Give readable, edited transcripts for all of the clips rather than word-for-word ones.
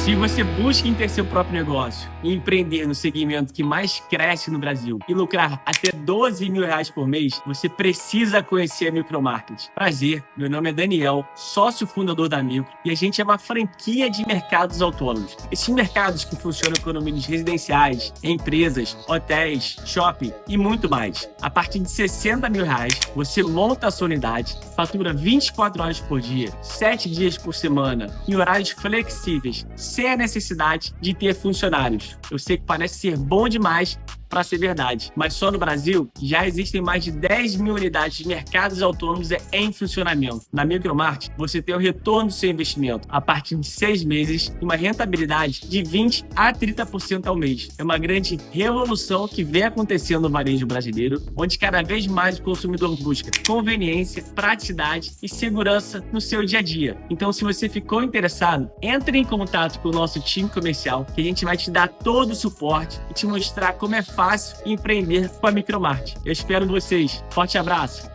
Se você busca em ter seu próprio negócio e empreender no segmento que mais cresce no Brasil e lucrar até R$ 12.000 por mês, você precisa conhecer a Micromarket. Prazer, meu nome é Daniel, sócio fundador da Micro, e a gente é uma franquia de mercados autônomos. Esses mercados que funcionam com condomínios residenciais, empresas, hotéis, shopping e muito mais. A partir de R$ 60.000, você monta a sua unidade, fatura 24 horas por dia, 7 dias por semana, em horários flexíveis, sem a necessidade de ter funcionários. Eu sei que parece ser bom demais para ser verdade, mas só no Brasil já existem mais de 10.000 unidades de mercados autônomos em funcionamento. Na Micromarket, você tem o retorno do seu investimento a partir de 6 meses e uma rentabilidade de 20% a 30% ao mês. É uma grande revolução que vem acontecendo no varejo brasileiro, onde cada vez mais o consumidor busca conveniência, praticidade e segurança no seu dia a dia. Então, se você ficou interessado, entre em contato com o nosso time comercial, que a gente vai te dar todo o suporte e te mostrar como é fácil empreender com a Micromarket. Eu espero vocês. Forte abraço.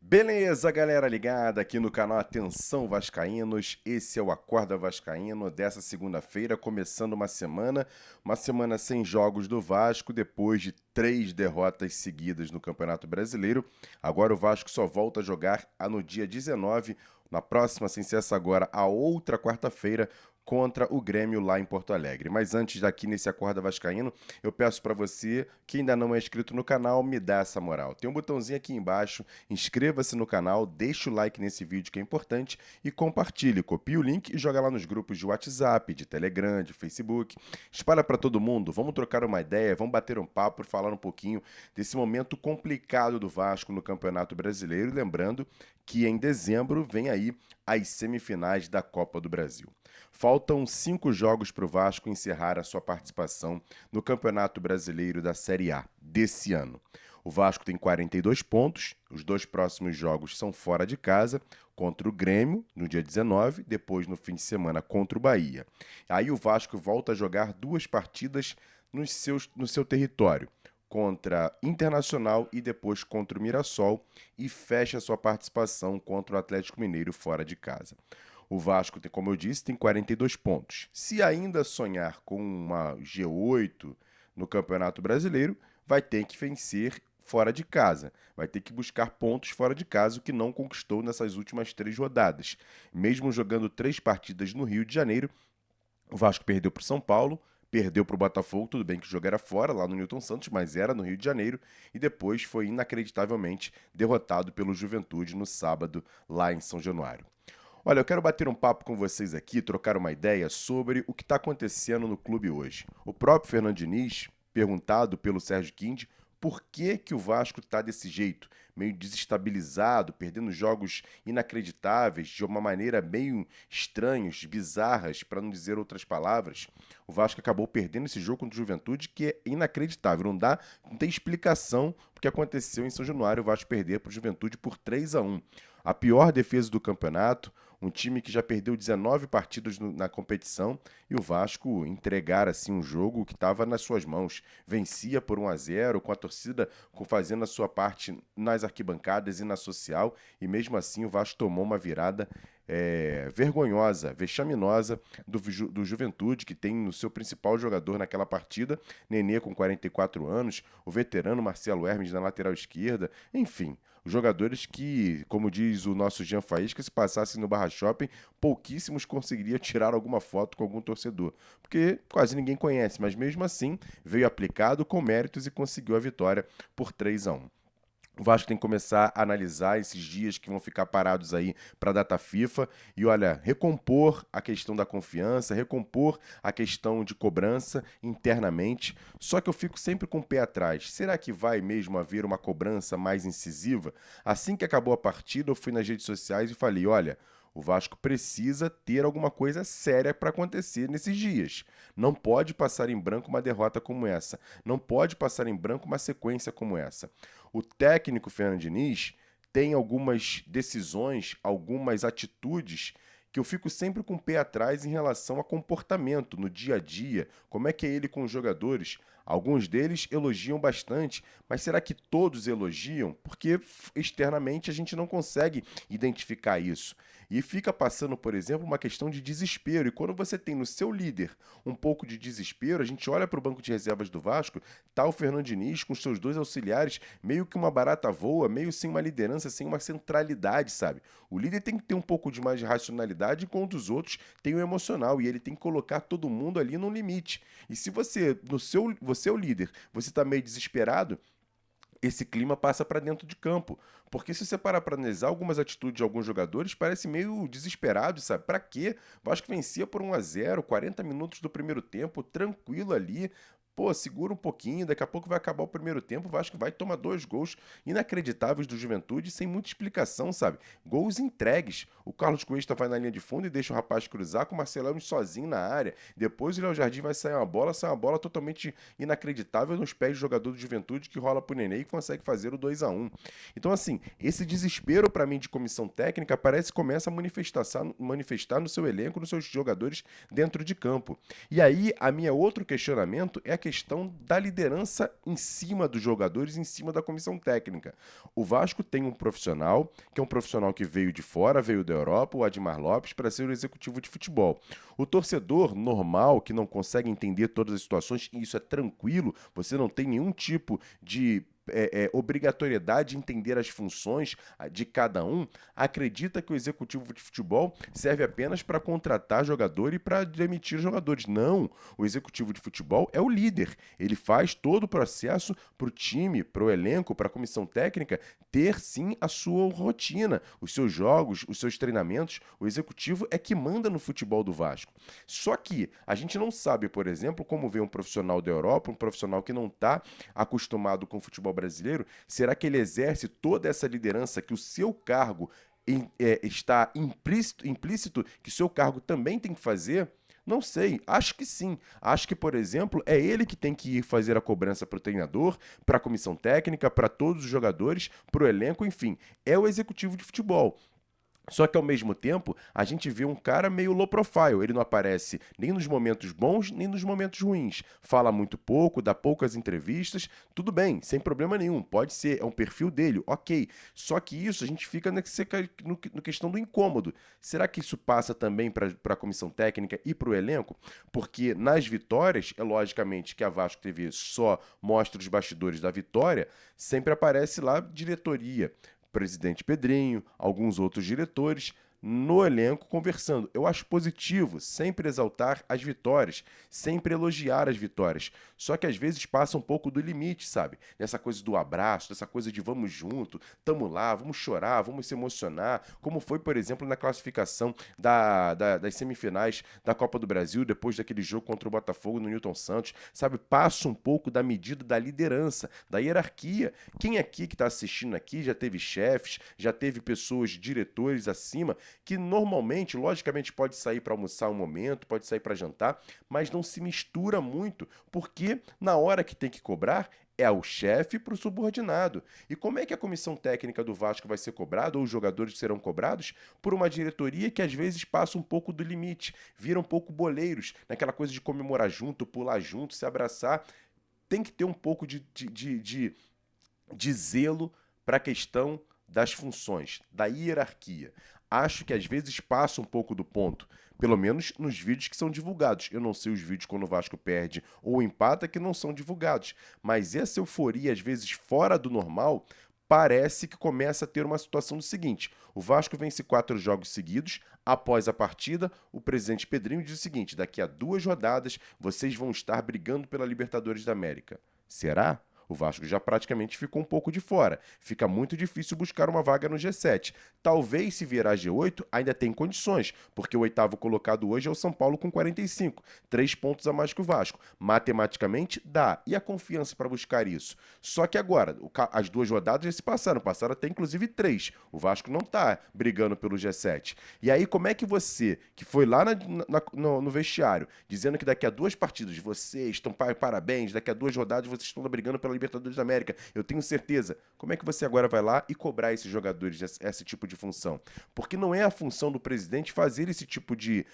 Beleza, galera ligada aqui no canal Atenção Vascaínos. Esse é o Acorda Vascaíno dessa segunda-feira, começando uma semana sem jogos do Vasco, depois de 3 derrotas seguidas no Campeonato Brasileiro. Agora o Vasco só volta a jogar no dia 19, na próxima, sem ser essa agora, a outra quarta-feira, contra o Grêmio lá em Porto Alegre. Mas antes daqui nesse Acorda Vascaíno, eu peço para você que ainda não é inscrito no canal, me dá essa moral. Tem um botãozinho aqui embaixo, inscreva-se no canal, deixa o like nesse vídeo que é importante e compartilhe, copie o link e joga lá nos grupos de WhatsApp, de Telegram, de Facebook. Espalha para todo mundo, vamos trocar uma ideia, vamos bater um papo, falar um pouquinho desse momento complicado do Vasco no Campeonato Brasileiro. Lembrando que em dezembro vem aí as semifinais da Copa do Brasil. Faltam 5 jogos para o Vasco encerrar a sua participação no Campeonato Brasileiro da Série A desse ano. O Vasco tem 42 pontos, os 2 próximos jogos são fora de casa, contra o Grêmio no dia 19, depois no fim de semana contra o Bahia. Aí o Vasco volta a jogar 2 partidas no seu território, contra Internacional e depois contra o Mirassol, e fecha sua participação contra o Atlético Mineiro fora de casa. O Vasco, como eu disse, tem 42 pontos. Se ainda sonhar com uma G8 no Campeonato Brasileiro, vai ter que vencer fora de casa. Vai ter que buscar pontos fora de casa, o que não conquistou nessas últimas 3 rodadas. Mesmo jogando 3 partidas no Rio de Janeiro, o Vasco perdeu para o São Paulo, perdeu para o Botafogo, tudo bem que o jogo era fora, lá no Newton Santos, mas era no Rio de Janeiro, e depois foi inacreditavelmente derrotado pelo Juventude no sábado, lá em São Januário. Olha, eu quero bater um papo com vocês aqui, trocar uma ideia sobre o que está acontecendo no clube hoje. O próprio Fernando Diniz, perguntado pelo Sérgio Quindi, por que o Vasco está desse jeito, meio desestabilizado, perdendo jogos inacreditáveis, de uma maneira meio estranhas, bizarras, para não dizer outras palavras. O Vasco acabou perdendo esse jogo contra o Juventude, que é inacreditável, não tem explicação o que aconteceu em São Januário, o Vasco perder para o Juventude por 3-1. A pior defesa do campeonato, um time que já perdeu 19 partidas na competição, e o Vasco entregar assim um jogo que estava nas suas mãos. Vencia por 1-0, com a torcida fazendo a sua parte nas arquibancadas e na social, e mesmo assim o Vasco tomou uma virada vergonhosa, vexaminosa do Juventude, que tem no seu principal jogador naquela partida, Nenê com 44 anos, o veterano Marcelo Hermes na lateral esquerda, enfim, jogadores que, como diz o nosso Jean Faísca, se passassem no Barra Shopping, pouquíssimos conseguiriam tirar alguma foto com algum torcedor, porque quase ninguém conhece, mas mesmo assim veio aplicado com méritos e conseguiu a vitória por 3-1. O Vasco tem que começar a analisar esses dias que vão ficar parados aí para a data FIFA e, olha, recompor a questão da confiança, recompor a questão de cobrança internamente. Só que eu fico sempre com o pé atrás. Será que vai mesmo haver uma cobrança mais incisiva? Assim que acabou a partida, eu fui nas redes sociais e falei, olha, o Vasco precisa ter alguma coisa séria para acontecer nesses dias. Não pode passar em branco uma derrota como essa. Não pode passar em branco uma sequência como essa. O técnico Fernando Diniz tem algumas decisões, algumas atitudes que eu fico sempre com o pé atrás em relação a comportamento no dia a dia, como é que é ele com os jogadores. Alguns deles elogiam bastante, mas será que todos elogiam? Porque externamente a gente não consegue identificar isso. E fica passando, por exemplo, uma questão de desespero. E quando você tem no seu líder um pouco de desespero, a gente olha para o banco de reservas do Vasco, tá o Fernando Diniz com seus dois auxiliares, meio que uma barata voa, meio sem uma liderança, sem uma centralidade, sabe? O líder tem que ter um pouco de mais de racionalidade, enquanto os outros têm o emocional, e ele tem que colocar todo mundo ali no limite. E se você, você é o líder, você tá meio desesperado, esse clima passa para dentro de campo. Porque se você parar para analisar algumas atitudes de alguns jogadores, parece meio desesperado, sabe? Para quê? O Vasco vencia por 1-0, 40 minutos do primeiro tempo, tranquilo ali. Pô, segura um pouquinho, daqui a pouco vai acabar o primeiro tempo, o Vasco vai tomar 2 gols inacreditáveis do Juventude, sem muita explicação, sabe? Gols entregues. O Carlos Cuesta vai na linha de fundo e deixa o rapaz cruzar com o Marcelão sozinho na área. Depois o Léo Jardim vai sair uma bola totalmente inacreditável nos pés do jogador do Juventude que rola pro Nenê e consegue fazer o 2-1. Então, assim, esse desespero para mim de comissão técnica parece que começa a manifestar no seu elenco, nos seus jogadores dentro de campo. E aí, a minha outro questionamento é a questão da liderança em cima dos jogadores, em cima da comissão técnica. O Vasco tem um profissional, que é um profissional que veio de fora, veio da Europa, o Admar Lopes, para ser o executivo de futebol. O torcedor normal, que não consegue entender todas as situações, e isso é tranquilo, você não tem nenhum tipo de obrigatoriedade de entender as funções de cada um, acredita que o executivo de futebol serve apenas para contratar jogador e para demitir jogadores. Não, o executivo de futebol é o líder. Ele faz todo o processo para o time, para o elenco, para a comissão técnica ter sim a sua rotina, os seus jogos, os seus treinamentos. O executivo é que manda no futebol do Vasco. Só que a gente não sabe, por exemplo, como vê um profissional da Europa, um profissional que não está acostumado com o futebol brasileiro, será que ele exerce toda essa liderança que o seu cargo está implícito que o seu cargo também tem que fazer? Não sei, acho que sim. Acho que, por exemplo, é ele que tem que ir fazer a cobrança para o treinador, para a comissão técnica, para todos os jogadores, para o elenco, enfim. É o executivo de futebol. Só que ao mesmo tempo, a gente vê um cara meio low profile. Ele não aparece nem nos momentos bons, nem nos momentos ruins. Fala muito pouco, dá poucas entrevistas. Tudo bem, sem problema nenhum. Pode ser, é um perfil dele, ok. Só que isso a gente fica no questão do incômodo. Será que isso passa também para a comissão técnica e para o elenco? Porque nas vitórias, é logicamente que a Vasco TV só mostra os bastidores da vitória, sempre aparece lá diretoria, presidente Pedrinho, alguns outros diretores, no elenco conversando. Eu acho positivo sempre exaltar as vitórias, sempre elogiar as vitórias. Só que às vezes passa um pouco do limite, sabe? Dessa coisa do abraço, dessa coisa de vamos junto, tamo lá, vamos chorar, vamos se emocionar. Como foi, por exemplo, na classificação das semifinais da Copa do Brasil, depois daquele jogo contra o Botafogo no Newton Santos, sabe? Passa um pouco da medida da liderança, da hierarquia. Quem aqui que está assistindo aqui já teve chefes, já teve pessoas, diretores acima, que normalmente, logicamente, pode sair para almoçar um momento, pode sair para jantar, mas não se mistura muito, porque na hora que tem que cobrar, é o chefe para o subordinado. E como é que a comissão técnica do Vasco vai ser cobrada, ou os jogadores serão cobrados, por uma diretoria que às vezes passa um pouco do limite, vira um pouco boleiros, naquela coisa de comemorar junto, pular junto, se abraçar. Tem que ter um pouco de zelo para a questão das funções, da hierarquia. Acho que às vezes passa um pouco do ponto, pelo menos nos vídeos que são divulgados. Eu não sei os vídeos quando o Vasco perde ou empata que não são divulgados, mas essa euforia às vezes fora do normal parece que começa a ter uma situação do seguinte: o Vasco vence 4 jogos seguidos. Após a partida, o presidente Pedrinho diz o seguinte: daqui a 2 rodadas vocês vão estar brigando pela Libertadores da América. Será? O Vasco já praticamente ficou um pouco de fora. Fica muito difícil buscar uma vaga no G7. Talvez, se virar G8, ainda tem condições, porque o 8º colocado hoje é o São Paulo com 45, 3 pontos a mais que o Vasco. Matematicamente, dá. E a confiança para buscar isso? Só que agora, as 2 rodadas já se passaram até inclusive 3. O Vasco não está brigando pelo G7. E aí, como é que você, que foi lá no vestiário, dizendo que daqui a 2 partidas vocês estão parabéns, daqui a 2 rodadas vocês estão brigando pela Libertadores da América, eu tenho certeza. Como é que você agora vai lá e cobrar esses jogadores esse tipo de função? Porque não é a função do presidente fazer esse tipo de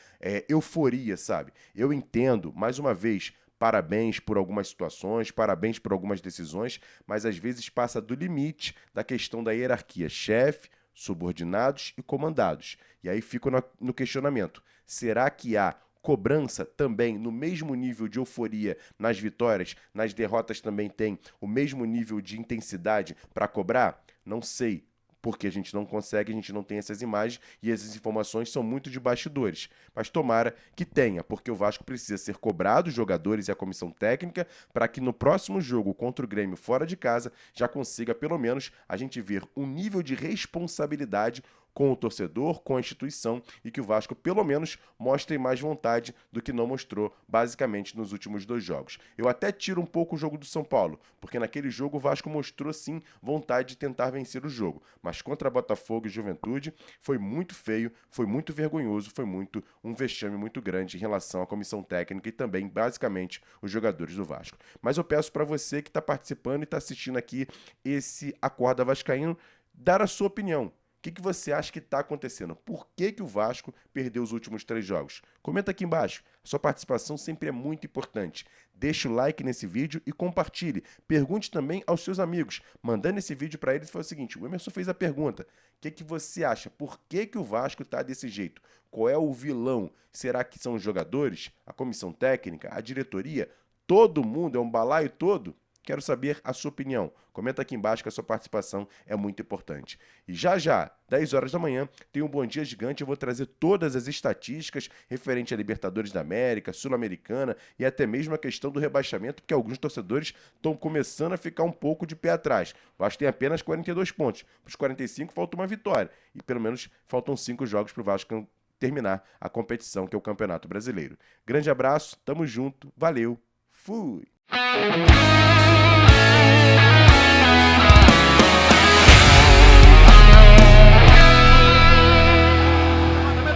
euforia, sabe? Eu entendo, mais uma vez, parabéns por algumas situações, parabéns por algumas decisões, mas às vezes passa do limite da questão da hierarquia chefe, subordinados e comandados. E aí fico no questionamento. Será que há cobrança também no mesmo nível de euforia nas vitórias, nas derrotas também tem o mesmo nível de intensidade para cobrar? Não sei. Porque a gente não consegue, a gente não tem essas imagens e essas informações são muito de bastidores. Mas tomara que tenha, porque o Vasco precisa ser cobrado, os jogadores e a comissão técnica, para que no próximo jogo contra o Grêmio fora de casa já consiga, pelo menos, a gente ver um nível de responsabilidade com o torcedor, com a instituição e que o Vasco, pelo menos, mostre mais vontade do que não mostrou, basicamente, nos últimos 2 jogos. Eu até tiro um pouco o jogo do São Paulo, porque naquele jogo o Vasco mostrou, sim, vontade de tentar vencer o jogo. Mas contra Botafogo e Juventude foi muito feio, foi muito vergonhoso, foi um vexame muito grande em relação à comissão técnica e também, basicamente, os jogadores do Vasco. Mas eu peço para você que está participando e está assistindo aqui esse Acorda Vascaíno, dar a sua opinião. O que você acha que está acontecendo? Por que o Vasco perdeu os últimos 3 jogos? Comenta aqui embaixo. A sua participação sempre é muito importante. Deixe o like nesse vídeo e compartilhe. Pergunte também aos seus amigos. Mandando esse vídeo para eles, foi o seguinte, o Emerson fez a pergunta. O que você acha? Por que o Vasco está desse jeito? Qual é o vilão? Será que são os jogadores? A comissão técnica? A diretoria? Todo mundo? É um balaio todo? Quero saber a sua opinião. Comenta aqui embaixo que a sua participação é muito importante. E já, 10 horas da manhã, tem um Bom Dia Gigante. Eu vou trazer todas as estatísticas referente a Libertadores da América, Sul-Americana e até mesmo a questão do rebaixamento, porque alguns torcedores estão começando a ficar um pouco de pé atrás. O Vasco tem apenas 42 pontos. Para os 45 falta uma vitória. E pelo menos faltam 5 jogos para o Vasco terminar a competição, que é o Campeonato Brasileiro. Grande abraço, tamo junto, valeu, fui!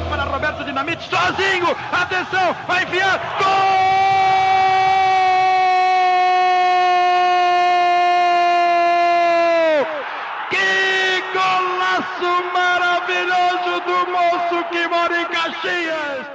Para Roberto Dinamite, sozinho, atenção, vai enfiar, gol! Que golaço maravilhoso do moço que mora em Caxias!